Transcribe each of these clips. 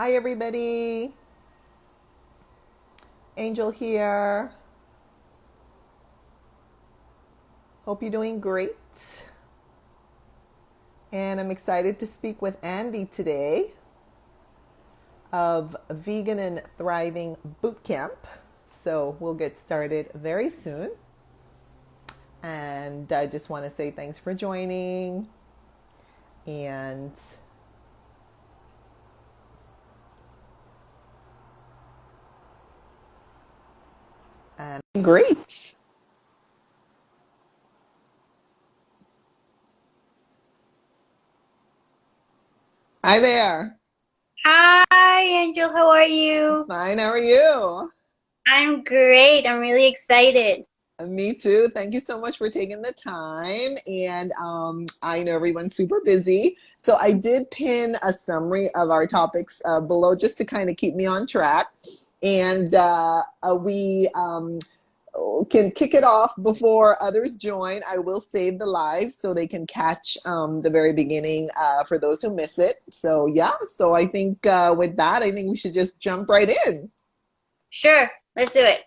Hi, everybody. Angel here. Hope you're doing great. And I'm excited to speak with Andy today of Vegan and Thriving Bootcamp. So we'll get started very soon. And I just want to say thanks for joining. And great. Hi there. Hi, Angel. How are you? Fine. How are you? I'm great. I'm really excited. Me too. Thank you so much for taking the time. And I know everyone's super busy. So I did pin a summary of our topics below just to kind of keep me on track. And we can kick it off before others join. I will save the live so they can catch the very beginning for those who miss it. So, yeah. So I think with that, I think we should just jump right in. Sure, let's do it.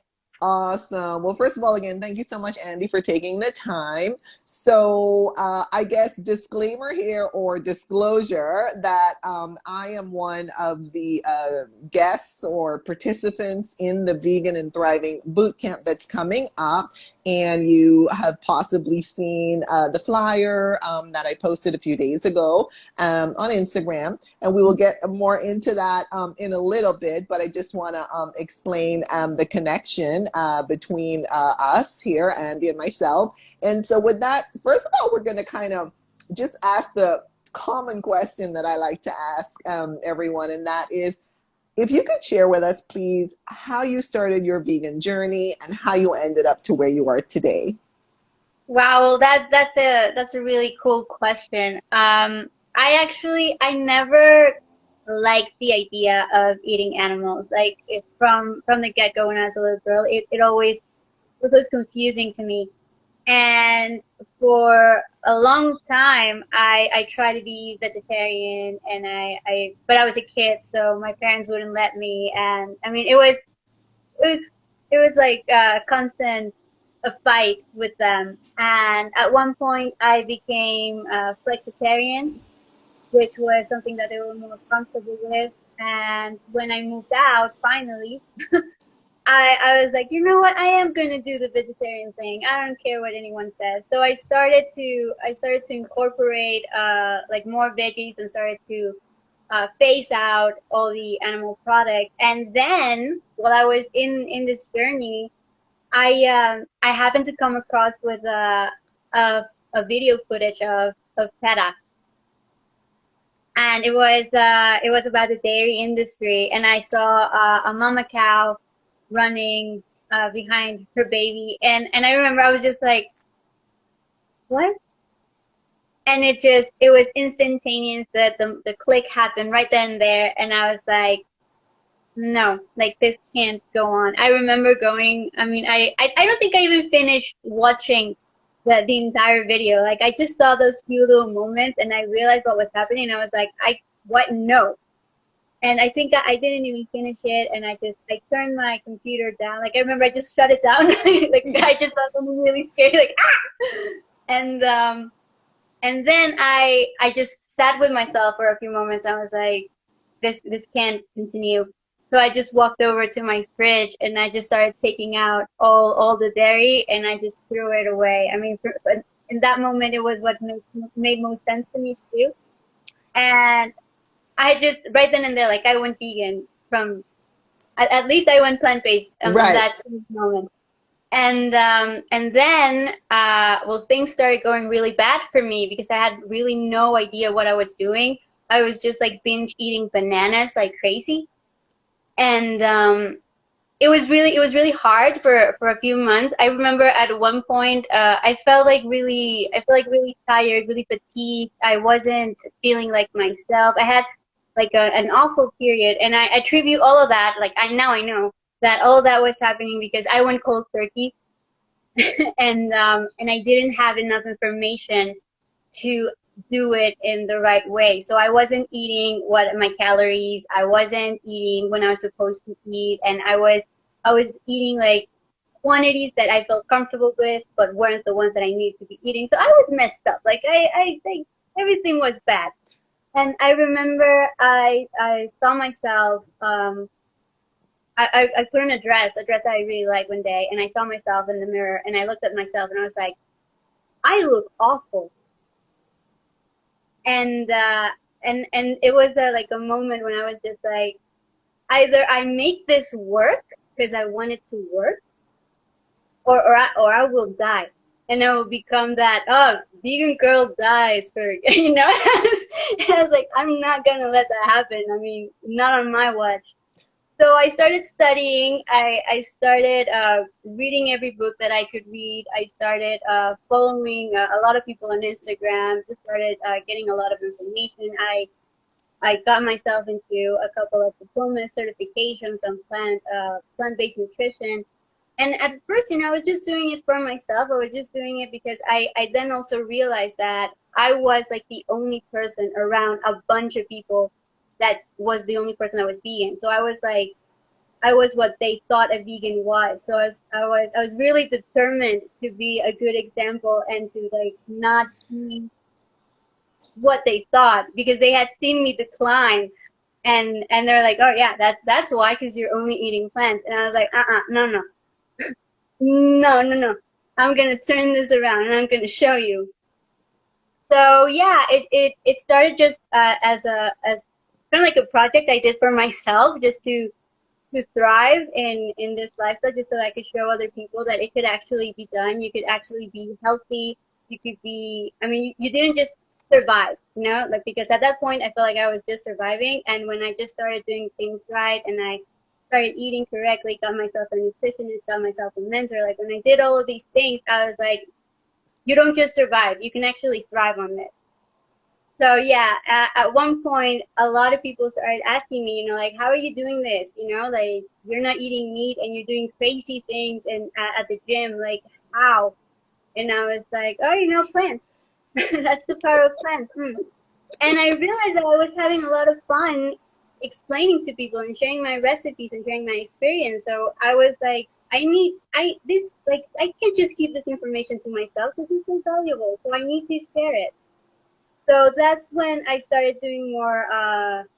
Awesome. Well, first of all, again, thank you so much, Andy, for taking the time. So, I guess disclaimer here or disclosure that I am one of the guests or participants in the Vegan and Thriving Bootcamp that's coming up. And you have possibly seen the flyer that I posted a few days ago on Instagram. And we will get more into that in a little bit, but I just want to explain the connection between us here, Andy and myself. And so with that, first of all, we're going to kind of just ask the common question that I like to ask everyone, and that is, if you could share with us, please, how you started your vegan journey and how you ended up to where you are today. Wow, well, that's a really cool question. I never liked the idea of eating animals. Like from the get-go when I was a little girl, it always was confusing to me. And for a long time, I tried to be vegetarian, and but I was a kid, so my parents wouldn't let me. And I mean, it was, it was like a constant a fight with them. And at one point, I became a flexitarian, which was something that they were more comfortable with. And when I moved out, finally, I was like, you know what? I am gonna do the vegetarian thing. I don't care what anyone says. So I started to incorporate like more veggies and started to phase out all the animal products. And then while I was in this journey, I happened to come across with a a video footage of PETA, and it was about the dairy industry, and I saw a mama cow running behind her baby, and I remember I was just like, what? And it was instantaneous that the click happened right then and there, and I was like, no, like this can't go on. I remember going, I mean, I don't think I even finished watching the entire video. Like I just saw those few little moments and I realized what was happening. And I was like, what? No. And I think I didn't even finish it. And I turned my computer down. Like I remember I just shut it down. Like I just saw something really scary, like, ah! And, um, and then I just sat with myself for a few moments. I was like, this can't continue. So I just walked over to my fridge and I just started taking out all the dairy and I just threw it away. I mean, in that moment, it was what made most sense to me to do. And I just right then and there, like I went vegan from at least I went plant-based on Right. that moment. And then well, things started going really bad for me because I had really no idea what I was doing. I was just like binge eating bananas like crazy. And it was really hard for a few months. I remember at one point I felt like really tired, really fatigued. I wasn't feeling like myself. I had like an awful period, and I attribute all of that. Like I know that all of that was happening because I went cold turkey, and I didn't have enough information to do it in the right way. So I wasn't eating what my calories, I wasn't eating when I was supposed to eat, and I was eating like quantities that I felt comfortable with, but weren't the ones that I needed to be eating. So I was messed up. Like I think everything was bad. And I remember I saw myself, I put on a dress that I really liked one day, and I saw myself in the mirror, and I looked at myself, and I was like, I look awful. And and it was like a moment when I was just like, either I make this work because I want it to work, or I will die, and I will become that vegan girl dies for And I was like, I'm not gonna let that happen. I mean, not on my watch. So I started studying. I started reading every book that I could read. I started following a lot of people on Instagram. Just started getting a lot of information. I got myself into a couple of diploma certifications on plant-based nutrition. And at first, I was just doing it for myself. I was just doing it because I then also realized that I was like the only person around a bunch of people that was the only person that was vegan. So I was like, I was what they thought a vegan was. So I was really determined to be a good example and to like not be what they thought, because they had seen me decline, and they're like, oh yeah, that's why, because you're only eating plants. And I was like, no, no, no, no, no. I'm gonna turn this around and I'm gonna show you. So yeah, it started just as kind of like a project I did for myself, just to thrive in this lifestyle, just so that I could show other people that it could actually be done. You could actually be healthy. You could be, I mean, you didn't just survive, like, because at that point I felt like I was just surviving. And when I just started doing things right, and I started eating correctly, got myself a nutritionist, got myself a mentor, like when I did all of these things, I was like, you don't just survive, you can actually thrive on this. So yeah, at one point, a lot of people started asking me, like, how are you doing this? Like, you're not eating meat and you're doing crazy things and at the gym, like, how? And I was like, oh, plants. That's the power of plants. And I realized that I was having a lot of fun explaining to people and sharing my recipes and sharing my experience. So I was like, I can't just keep this information to myself. This is so valuable. So I need to share it. So that's when I started doing more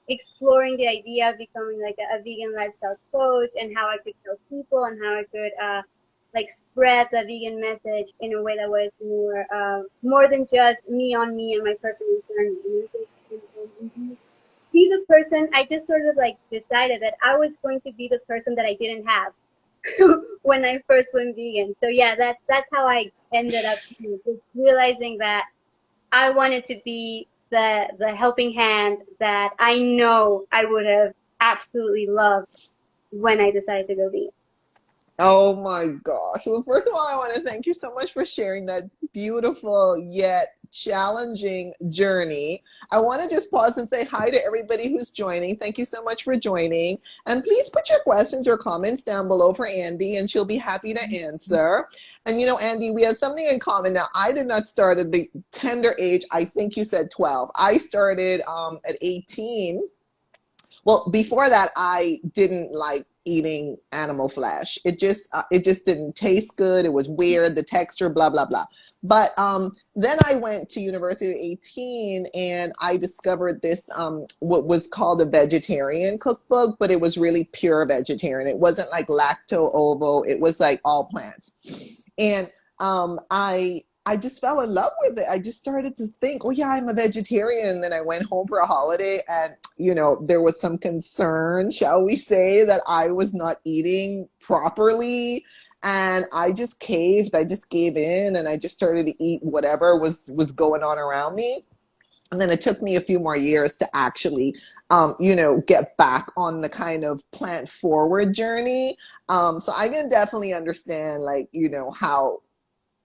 exploring the idea of becoming like a vegan lifestyle coach, and how I could help people, and how I could like spread the vegan message in a way that was more than just me on me and my personal journey. And be the person. I just sort of like decided that I was going to be the person that I didn't have when I first went vegan. So yeah, that's how I ended up just realizing that I wanted to be the helping hand that I know I would have absolutely loved when I decided to go vegan. Oh my gosh. Well, first of all, I want to thank you so much for sharing that beautiful yet challenging journey. I want to just pause and say hi to everybody who's joining. Thank you so much for joining. And please put your questions or comments down below for Andy, and she'll be happy to answer. And Andy, we have something in common. Now, I did not start at the tender age, I think you said 12. I started at 18. Well, before that, I didn't like eating animal flesh. It just didn't taste good. It was weird, the texture, blah blah blah. But then I went to university at 18, and I discovered this what was called a vegetarian cookbook, but it was really pure vegetarian. It wasn't like lacto ovo. It was like all plants. And I just fell in love with it. I just started to think, oh yeah, I'm a vegetarian. And then I went home for a holiday, and there was some concern, shall we say, that I was not eating properly. And I just caved. I just gave in, and I just started to eat whatever was going on around me. And then it took me a few more years to actually get back on the kind of plant forward journey. So I can definitely understand, like, how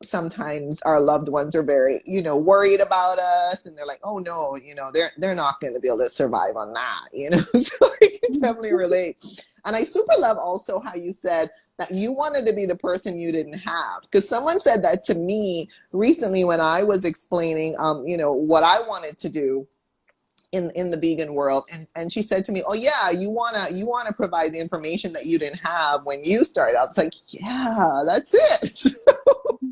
sometimes our loved ones are very, worried about us, and they're like, oh no, they're not going to be able to survive on that, So I can definitely relate. And I super love also how you said that you wanted to be the person you didn't have, because someone said that to me recently when I was explaining, what I wanted to do in the vegan world, and she said to me, oh yeah, you wanna provide the information that you didn't have when you started out. It's like, yeah, that's it.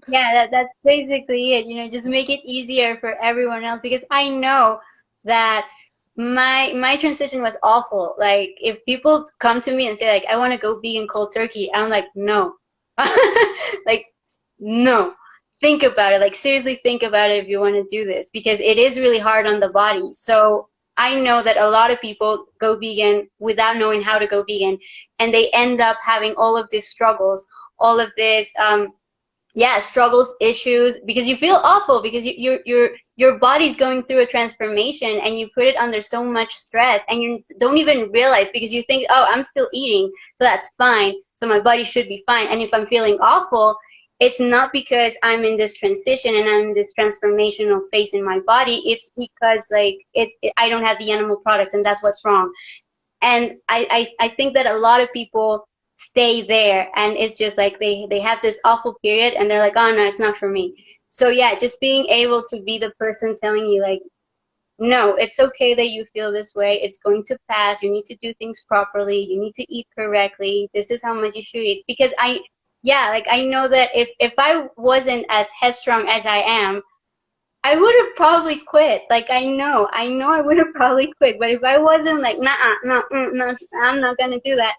Yeah, that's basically it. Just make it easier for everyone else because I know that my transition was awful. Like if people come to me and say like I want to go vegan cold turkey, I'm like no. Like no. Think about it. Like seriously think about it if you want to do this because it is really hard on the body. So I know that a lot of people go vegan without knowing how to go vegan and they end up having all of these struggles, all of this yeah, struggles, issues, because you feel awful because your body's going through a transformation and you put it under so much stress and you don't even realize because you think, oh, I'm still eating, so that's fine, so my body should be fine. And if I'm feeling awful, it's not because I'm in this transition and I'm in this transformational phase in my body. It's because like I don't have the animal products and that's what's wrong. And I think that a lot of people stay there and it's just like they have this awful period and they're like, oh no, it's not for me. So yeah, just being able to be the person telling you like, no, it's okay that you feel this way. It's going to pass. You need to do things properly. You need to eat correctly. This is how much you should eat. Because yeah, like I know that if I wasn't as headstrong as I am, I would have probably quit. Like I know I would have probably quit. But if I wasn't like, nah, no, no, I'm not gonna do that.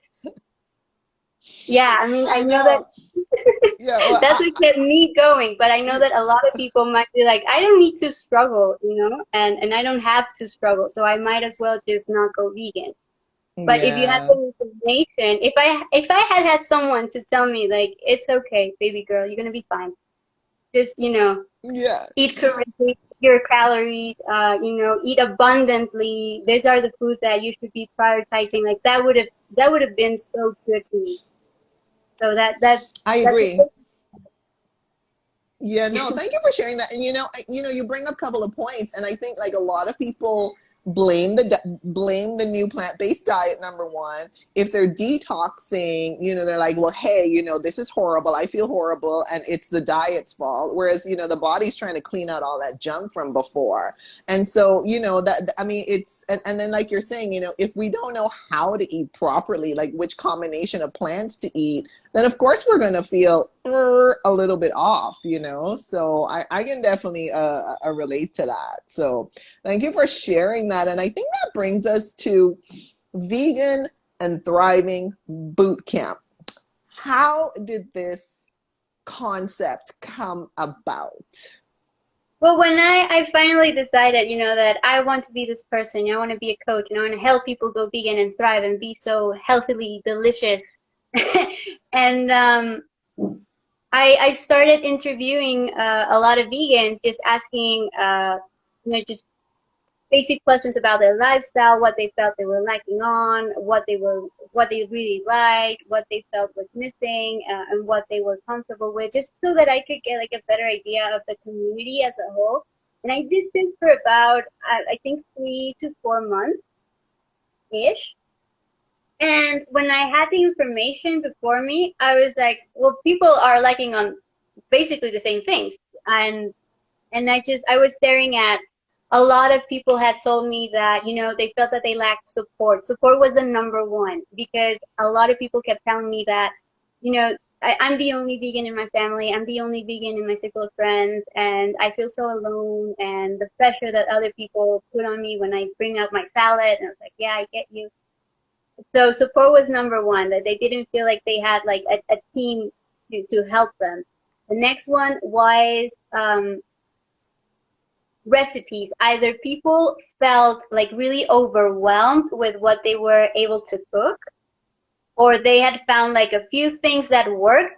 Yeah, I mean, I I know that know. Yeah, well, that's what kept me going. But I know that a lot of people might be like, I don't need to struggle, and I don't have to struggle, so I might as well just not go vegan. But if you have yeah, the information, if I had someone to tell me like, it's okay, baby girl, you're gonna be fine. Just yeah. eat correctly, your calories, eat abundantly. These are the foods that you should be prioritizing. Like that would have been so good to me. So I that's agree. Yeah, no, thank you for sharing that. And you bring up a couple of points, and I think like a lot of people blame the new plant-based diet, number one. If they're detoxing, they're like, well, hey, this is horrible. I feel horrible, and it's the diet's fault. Whereas, the body's trying to clean out all that junk from before. And so, that I mean, and then like you're saying, if we don't know how to eat properly, like which combination of plants to eat, then of course we're going to feel a little bit off. So I can definitely relate to that. So thank you for sharing that. And I think that brings us to vegan and thriving boot camp. How did this concept come about? well, when I finally decided, that I want to be this person, I want to be a coach, and I want to help people go vegan and thrive and be so healthily delicious. And I started interviewing a lot of vegans, just asking, just basic questions about their lifestyle, what they felt they were lacking on, what they really liked, what they felt was missing, and what they were comfortable with, just so that I could get like a better idea of the community as a whole. And I did this for about, I think, 3 to 4 months ish. And when I had the information before me, I was like, well, people are lacking on basically the same things. And I was staring at a lot of people had told me that, they felt that they lacked support. Support was the number one because a lot of people kept telling me that, I'm the only vegan in my family. I'm the only vegan in my circle of friends. And I feel so alone. And the pressure that other people put on me when I bring up my salad. And I was like, yeah, I get you. So support was number one, that they didn't feel like they had like a team to help them. The next one was recipes. Either people felt like really overwhelmed with what they were able to cook, or they had found like a few things that worked,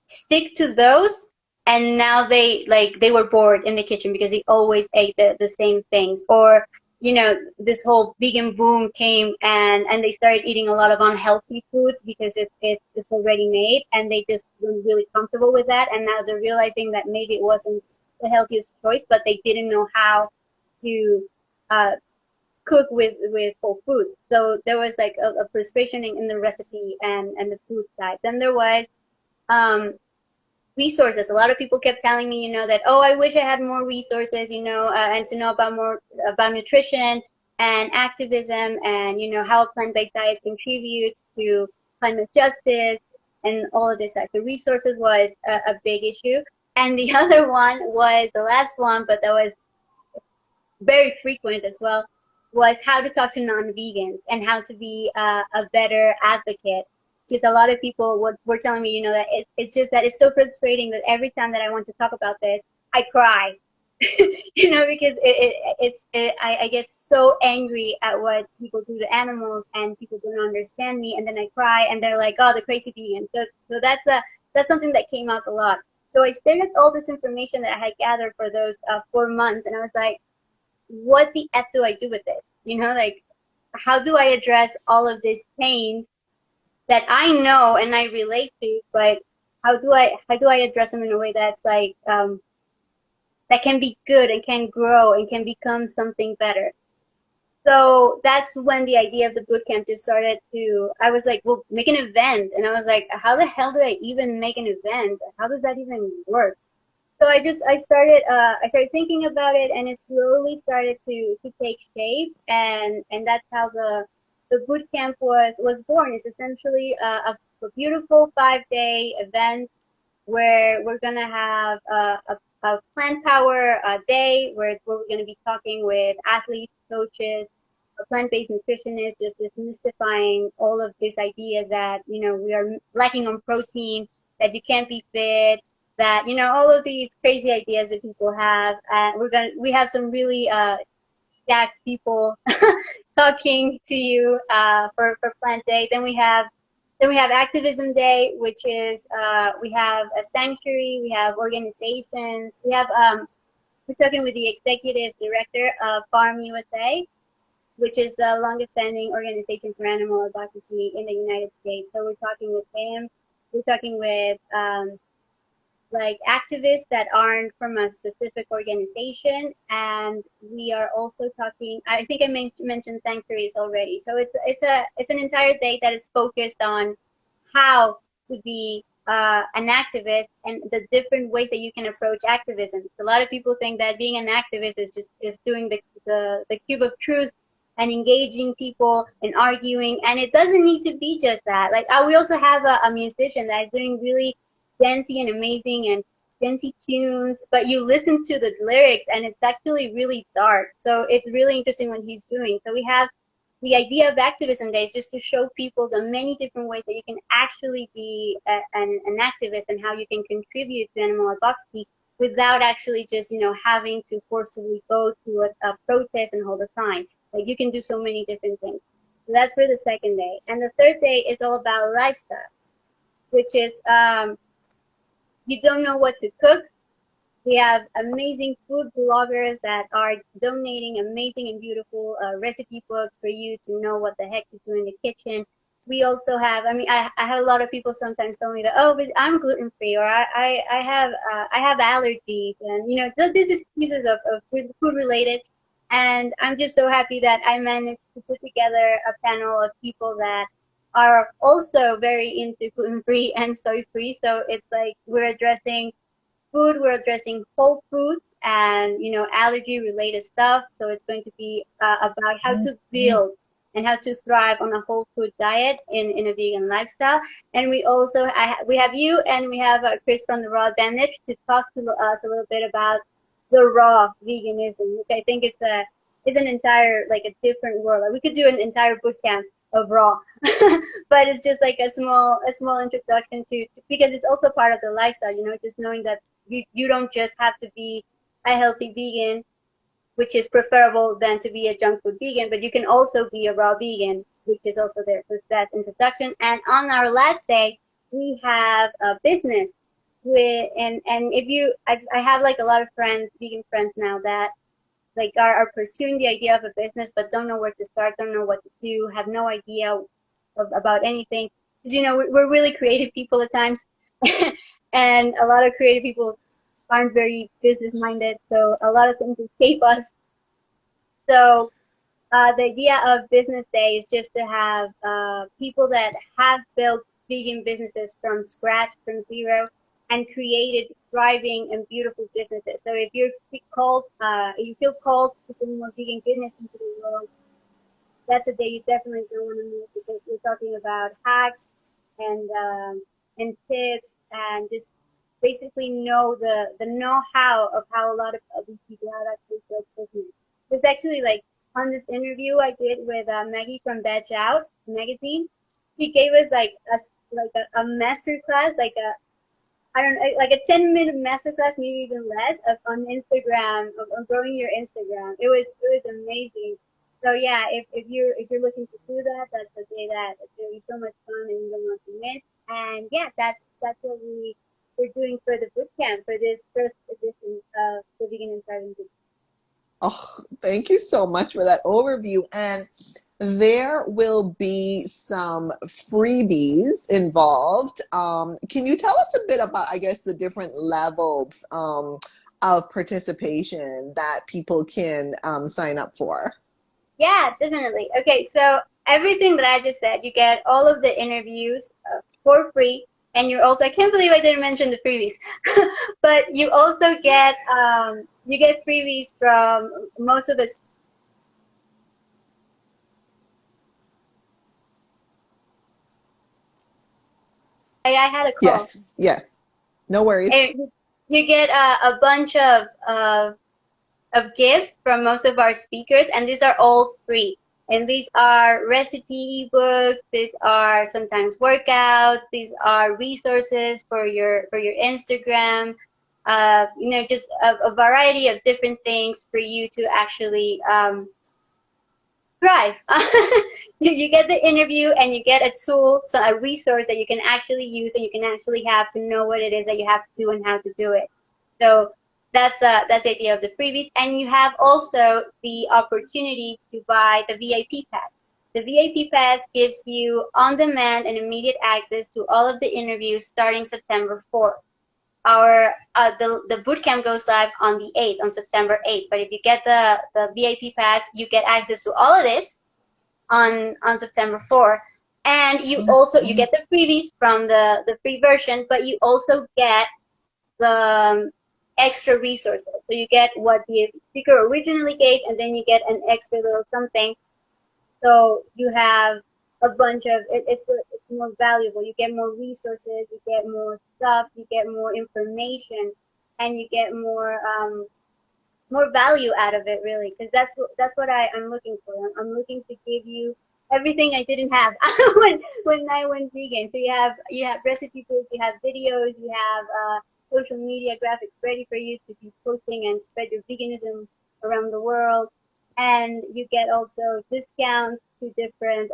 stick to those, and now they were bored in the kitchen because they always ate the same things. Or this whole vegan boom came, and they started eating a lot of unhealthy foods because it's already made, and they just weren't really comfortable with that. And now they're realizing that maybe it wasn't the healthiest choice, but they didn't know how to uh, cook with whole foods. So there was like a frustration in the recipe and the food side. Then there was um, resources. A lot of people kept telling me, that, oh, I wish I had more resources, and to know about more about nutrition and activism, and how a plant-based diet contributes to climate justice and all of this stuff. So resources was a big issue. And the other one was the last one, but that was very frequent as well, was how to talk to non-vegans and how to be a better advocate. Because a lot of people were telling me, that it's just that it's so frustrating that every time that I want to talk about this, I cry. Because I get so angry at what people do to animals, and people don't understand me, and then I cry, and they're like, oh, the crazy vegans. So that's something that came out a lot. So I stared at all this information that I had gathered for those 4 months, and I was like, what the F do I do with this? Like, how do I address all of these pains that I know and I relate to, but how do I address them in a way that's like that can be good and can grow and can become something better? So that's when the idea of the boot camp just started to, I was like, well, make an event. And I was like, how the hell do I even make an event? How does that even work? So I started thinking about it, and it slowly started to take shape, and that's how the boot camp was born. It's essentially a beautiful 5-day event where we're gonna have a plant power day where we're gonna be talking with athletes, coaches, plant-based nutritionists, just demystifying all of these ideas that we are lacking on protein, that you can't be fit, that all of these crazy ideas that people have. We have some really stacked people talking to you for Plant Day. Then we have Activism Day, which is we have a sanctuary, we have organizations, we're talking with the executive director of Farm USA, which is the longest standing organization for animal advocacy in the United States. So we're talking with him. We're talking with like activists that aren't from a specific organization, and we are also talking. I think I mentioned sanctuaries already. So it's an entire day that is focused on how to be an activist and the different ways that you can approach activism. A lot of people think that being an activist is doing the cube of truth and engaging people and arguing, and it doesn't need to be just that. Like we also have a musician that is doing really dancey and amazing and dancey tunes, but you listen to the lyrics and it's actually really dark. So it's really interesting what he's doing. So we have the idea of Activism Day is just to show people the many different ways that you can actually be an activist and how you can contribute to animal advocacy without actually just, having to forcibly go to a protest and hold a sign. Like you can do so many different things. So that's for the second day. And the third day is all about lifestyle, which is you don't know what to cook. We have amazing food bloggers that are donating amazing and beautiful recipe books for you to know what the heck to do in the kitchen. We also have, I have a lot of people sometimes tell me that, oh, but I'm gluten free, or I have allergies, and so these excuses of food related. And I'm just so happy that I managed to put together a panel of people that are also very into gluten free and soy free. So it's like we're addressing food, we're addressing whole foods and allergy related stuff. So it's going to be about how to build and how to thrive on a whole food diet in a vegan lifestyle. And we also we have you, and we have Chris from the Raw Advantage to talk to us a little bit about the raw veganism, which I think is an entire, like, a different world. Like we could do an entire boot camp of raw, but it's just like a small introduction to because it's also part of the lifestyle. Just knowing that you don't just have to be a healthy vegan, which is preferable than to be a junk food vegan, but you can also be a raw vegan, which is also there. So that's introduction. And on our last day, we have a business with, and if you, I have like a lot of friends, vegan friends now, that are pursuing the idea of a business but don't know where to start, don't know what to do, have no idea about anything. Because we're really creative people at times, and a lot of creative people aren't very business minded, so a lot of things escape us. So the idea of business day is just to have people that have built vegan businesses from scratch, from zero, and created thriving and beautiful businesses. So if you feel called to bring more vegan goodness into the world, that's a day you definitely don't want to miss, because we're talking about hacks and tips, and just basically know the know-how of how a lot of these people have actually built business. There's actually, like, on this interview I did with Maggie from Veg Out magazine, she gave us like a master class, like a I don't know, like a 10-minute masterclass, maybe even less, on Instagram, of growing your Instagram. It was amazing. So yeah, if you're looking to do that, that's the day that it's gonna be so much fun and you don't want to miss. And yeah, that's what we're doing for the boot camp for this first edition of the Vegan and Thriving Boot. Oh, thank you so much for that overview. And there will be some freebies involved. Can you tell us a bit about, I guess, the different levels of participation that people can sign up for? Yeah, definitely. Okay, so everything that I just said, you get all of the interviews for free, and you're also, I can't believe I didn't mention the freebies, but you get freebies from most of us. I had a call. Yes, yes, no worries. And you get a bunch of gifts from most of our speakers, and these are all free. And these are recipe ebooks, these are sometimes workouts, these are resources for your Instagram, just a variety of different things for you to actually thrive. You get the interview, and you get a tool, so a resource that you can actually use and you can actually have to know what it is that you have to do and how to do it. So that's the idea of the freebies, and you have also the opportunity to buy the VIP pass. The VIP pass gives you on-demand and immediate access to all of the interviews starting September 4th. The boot camp goes live on the 8th, on September 8th. But if you get the VIP pass, you get access to all of this on September 4th. And you get the freebies from the free version, but you also get the extra resources. So you get what the speaker originally gave, and then you get an extra little something. So you have a bunch of it's more valuable. You get more resources, you get more stuff, you get more information, and you get more value out of it, really, because that's what I'm looking for. I'm looking to give you everything I didn't have when I went vegan. So you have recipe books, you have videos, you have social media graphics ready for you to be posting and spread your veganism around the world. And you get also discounts to different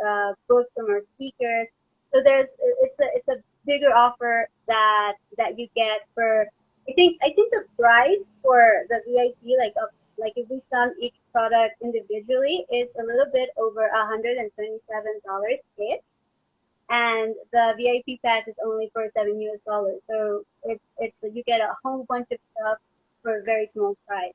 books from our speakers. So it's a bigger offer that you get for. I think the price for the VIP, like if we sum each product individually, it's a little bit over $127 each, and the VIP pass is only for $7 US. So it's you get a whole bunch of stuff for a very small price.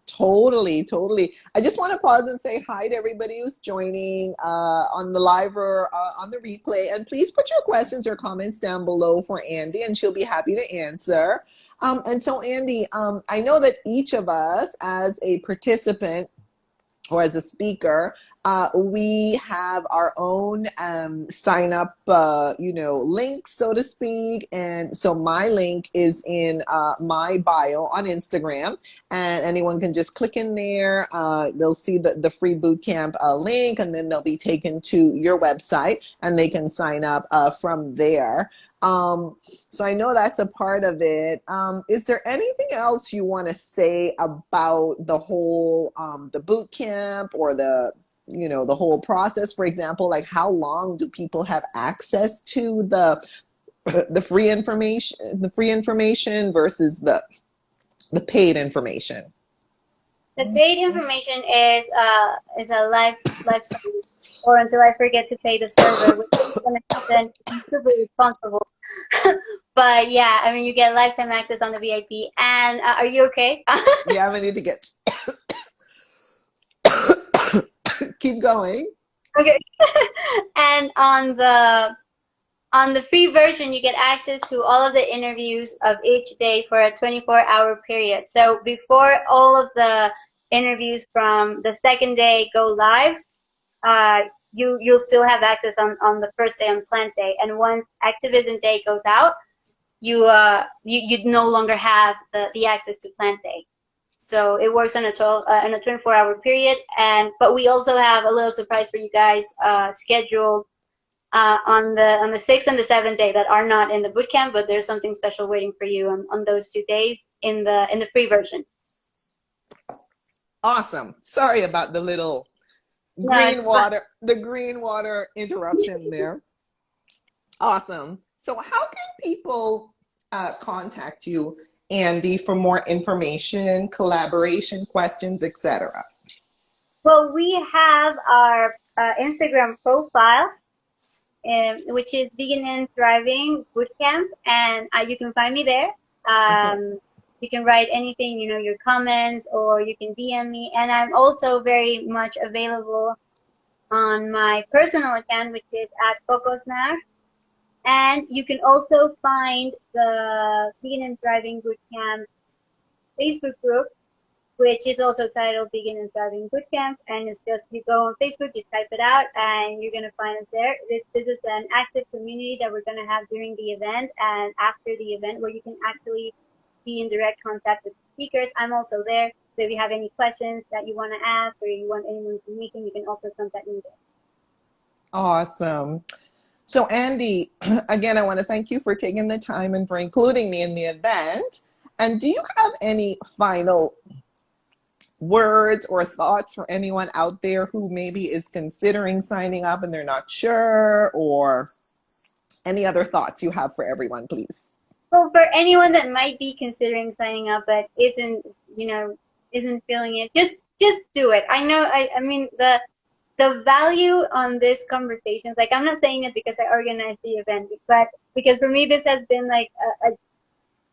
Totally, totally. I just want to pause and say hi to everybody who's joining on the live or on the replay. And please put your questions or comments down below for Andy, and she'll be happy to answer. And so, Andy, I know that each of us, as a participant or as a speaker, we have our own sign up, link, so to speak. And so my link is in my bio on Instagram, and anyone can just click in there. They'll see the free bootcamp link, and then they'll be taken to your website, and they can sign up from there. So I know that's a part of it. Is there anything else you want to say about the whole the boot camp, or the whole process? For example, like, how long do people have access to the free information versus the paid information? The paid information is a lifestyle, or until I forget to pay the server, which is gonna happen. I'm super responsible. But yeah, I mean, you get lifetime access on the VIP. And are you okay? Yeah, I need to get keep going. Okay. And on the free version, you get access to all of the interviews of each day for a 24-hour period. So before all of the interviews from the second day go live, uh, you'll still have access on the first day, on plant day. And once activism day goes out, you no longer have the access to plant day. So it works on a 24-hour period. And but we also have a little surprise for you guys scheduled on the sixth and the seventh day that are not in the boot camp, but there's something special waiting for you on those 2 days in the free version. Awesome. Sorry about the little No, it's fun. the green water interruption there. Awesome. So how can people contact you, Andy, for more information, collaboration, questions, etc.? Well, we have our Instagram profile, which is Vegan and Thriving Bootcamp, and you can find me there. Mhm. You can write anything, your comments, or you can DM me. And I'm also very much available on my personal account, which is at Cocosnar. And you can also find the Vegan and Thriving Bootcamp Facebook group, which is also titled Vegan and Thriving Bootcamp. And it's just, you go on Facebook, you type it out, and you're going to find us there. This is an active community that we're going to have during the event and after the event, where you can actually be in direct contact with speakers. I'm also there. So if you have any questions that you want to ask, or you want any more information, you can also contact me there. Awesome. So, Andy, again, I want to thank you for taking the time and for including me in the event. And do you have any final words or thoughts for anyone out there who maybe is considering signing up and they're not sure, or any other thoughts you have for everyone, please? Well, for anyone that might be considering signing up but isn't feeling it, just do it. I know. I mean the value on this conversation. Like, I'm not saying it because I organized the event, but because for me this has been like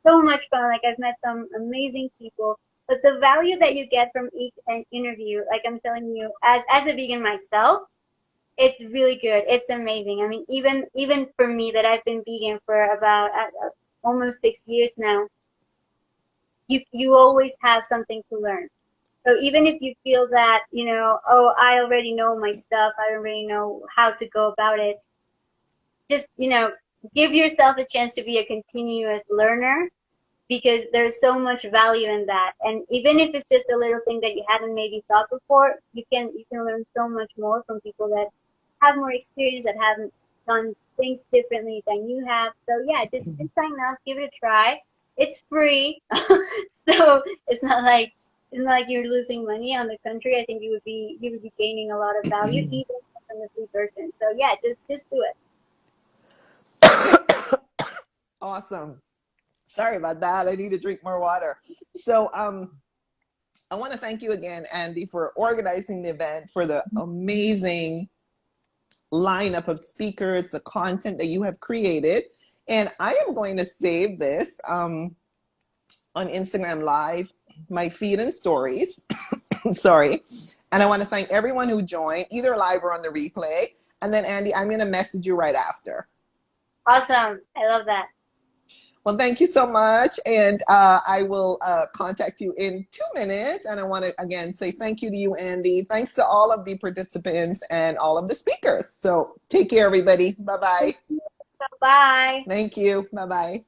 so much fun. Like, I've met some amazing people. But the value that you get from each interview, like I'm telling you, as a vegan myself, it's really good. It's amazing. I mean, even for me, that I've been vegan for about almost 6 years now, you always have something to learn. So even if you feel that, oh, I already know my stuff, I already know how to go about it, just, give yourself a chance to be a continuous learner, because there's so much value in that. And even if it's just a little thing that you hadn't maybe thought before, you can learn so much more from people that have more experience, that haven't done things differently than you have. So yeah, just sign up, give it a try. It's free, so it's not like you're losing money on the country. I think you would be gaining a lot of value even from the free version. So yeah, just do it. Awesome. Sorry about that. I need to drink more water. So, I want to thank you again, Andy, for organizing the event, for the amazing lineup of speakers, the content that you have created. And I am going to save this on Instagram Live, my feed and stories. Sorry. And I want to thank everyone who joined, either live or on the replay. And then, Andy, I'm going to message you right after. Awesome. I love that. Well, thank you so much. And I will contact you in 2 minutes. And I want to, again, say thank you to you, Andy. Thanks to all of the participants and all of the speakers. So take care, everybody. Bye-bye. Bye. Thank you. Bye-bye.